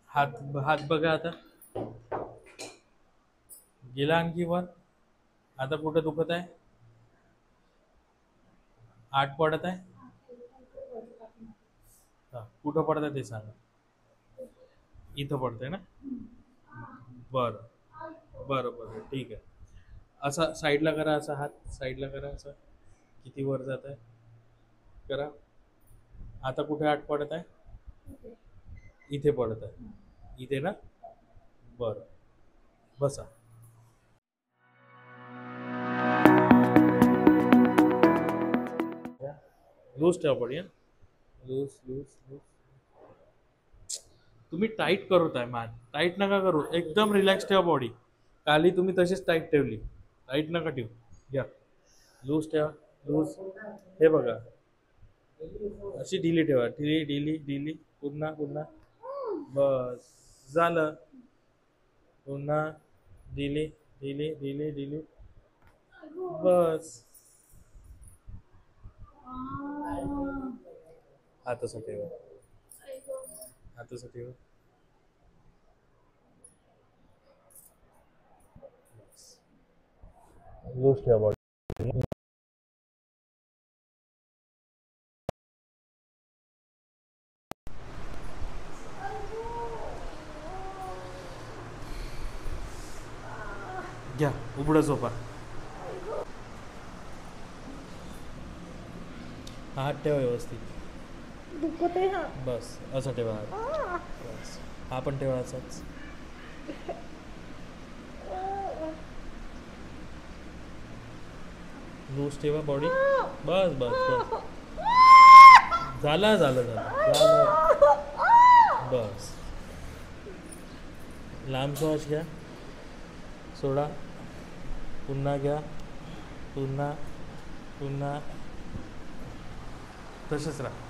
हात हात बघा आता. गेला आणखी वर. आता कुठं दुखत आहे? आठ पडत आहे. हा, कुठं पडत आहे ते सांगा. इथं पडतंय ना. बरं बरं बरं, ठीक आहे. असा साईडला करा, असा हात साईडला करा, असा किती वर जात आहे करा. आता कुठे आठ पडत आहे? इथे पडत आहे. इथे ना. बरं, बसा. लूज ठेवा बॉडी. Loose loose loose. तुम्ही टाईट करत आहे मान, टाईट नका करू, एकदम रिलॅक्स ठेवा बॉडी. काली तुम्ही तशीच टाईट ठेवली, टाईट नका ठेवू. घ्या, लूज ठेवा. लूज. हे बघा, अशी ढिली ठेवा, ढिली ढिली ढिली. पुन्हा पुन्हा. बस झालं. पुन्हा ढिली ढिली ढिली ढिली. बस. हात असं ठेवा, हात असं ठेवा. लूज ठेवा बॉडी. घ्या, उघडं झोपा. हात ठेवा व्यवस्थित. दुखते हा. बस असं ठेवा हात. बस, हा पण ठेवा असाच. लूज ठेवा बॉडी. बस बस बस. झालं झालं झालं झालं. बस. लांब श्वास घ्या, सोडा. पुन्हा घ्या, पुन्हा पुन्हा. तसंच राहा.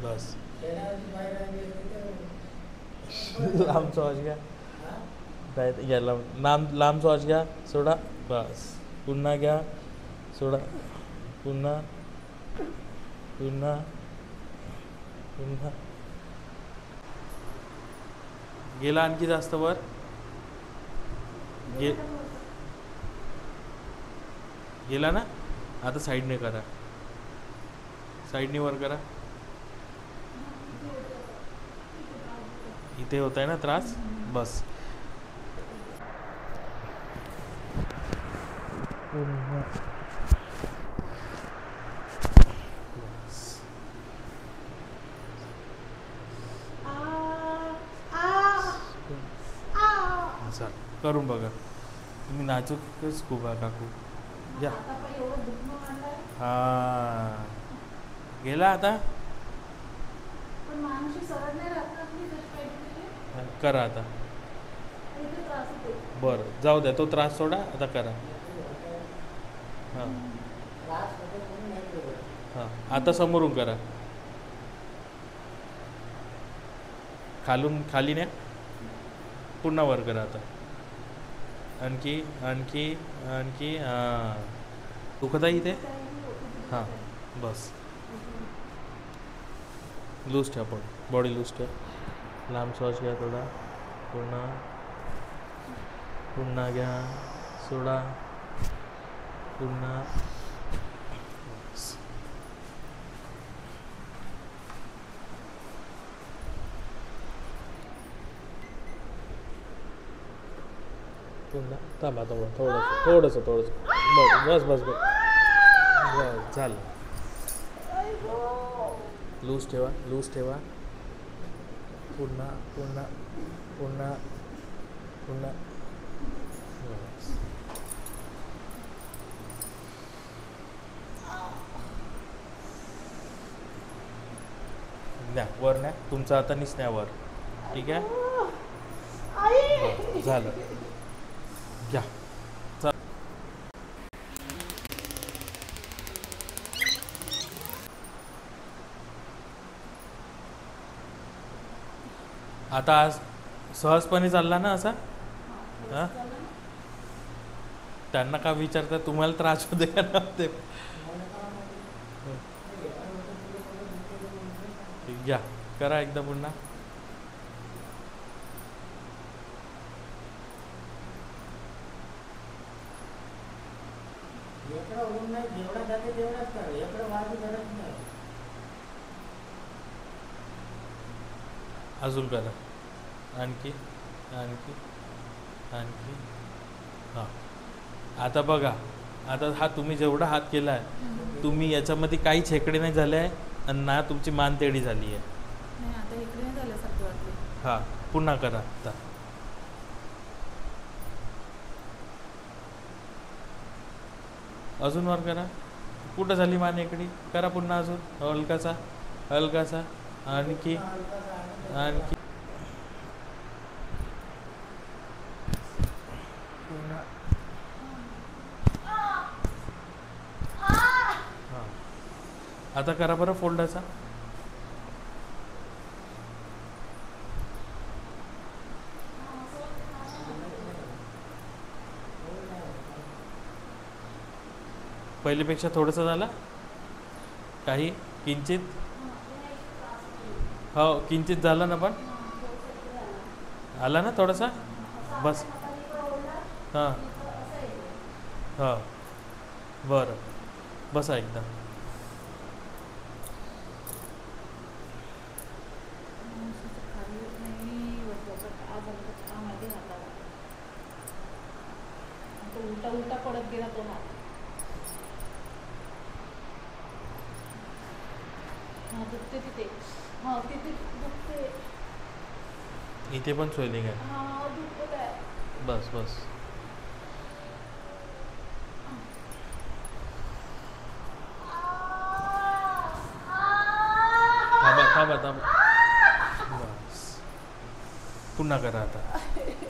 बस. लांब श्वास घ्या. घ्या लांब लांब श्वास घ्या, सोडा. बस. पुन्हा घ्या, सोडा. पुन्हा पुन्हा पुन्हा. गेला आणखी जास्त वर. गेला ना. आता साईडने करा, साईडने वर करा. इथे होत आहे ना त्रास. बस. चाल, करून बघा तुम्ही. नाजूकच खूप आहे काकू. या. हा, गेला आता. करा आता. बरं, जाऊ द्या, तो त्रास सोडा, आता करा. हां हां, आता समोरून करा. खालून खाली न्या. पुन्हा वर करा आता. आणखी आणखी आणखी. हां, दुखत आहे इथे. हां, बस. लूज ठेवा बॉडी, बॉडी लूज ठेवा. लांब श्वास घ्या थोडा. पुन्हा पुन्हा घ्या, सोडा. पुन्हा. पुन्हा थांबा, थोडंसं बस बस बस बस. झालं. लूज ठेवा, लूज ठेवा. पुन्हा पुन्हा पुन्हा पुन्हा. बस. न्या वर न्या, तुमचं आता न्या वर. ठीक आहे, बरं, झालं. घ्या. आता आज सहजपणे चालला ना असा? हां, त्यांना का विचारता, तुम्हाला त्रास होते का नव्हते? घ्या, करा एकदा पुन्हा. अजून करा, आणखी आणखी आणखी. हां, आता बघा, आता हा तुम्ही जेवढा हात केला आहे, तुम्ही याच्यामध्ये काही छेकडे नाही झाले आहे आणि ना तुमची मान तेढी झाली आहे. नाही, आता इकडे नाही झाल्यासारखं वाटलं. हां, पुन्हा करा आता. अजून वर करा. कुठं झाली मान इकडे? करा पुन्हा अजून हलकासा हलकासा. आणखी आणखी. हां, आता करा बरं फोल्डाचा. पहिल्यापेक्षा थोडंसं झाला काही, किंचित. हो, किंचित झालं ना, पण आला ना थोडासा. बस. हां हां, बरं, बसा एकदा. उलटा उलटा पडत गेला तो हात. हा, दुखते तिथे. हा, तिथे दुखते. इथे पण स्वेलिंग आहे. हा, दुखत आहे. बस बस. थांबा थांबा थांबा. बस, पुन्हा करा आता.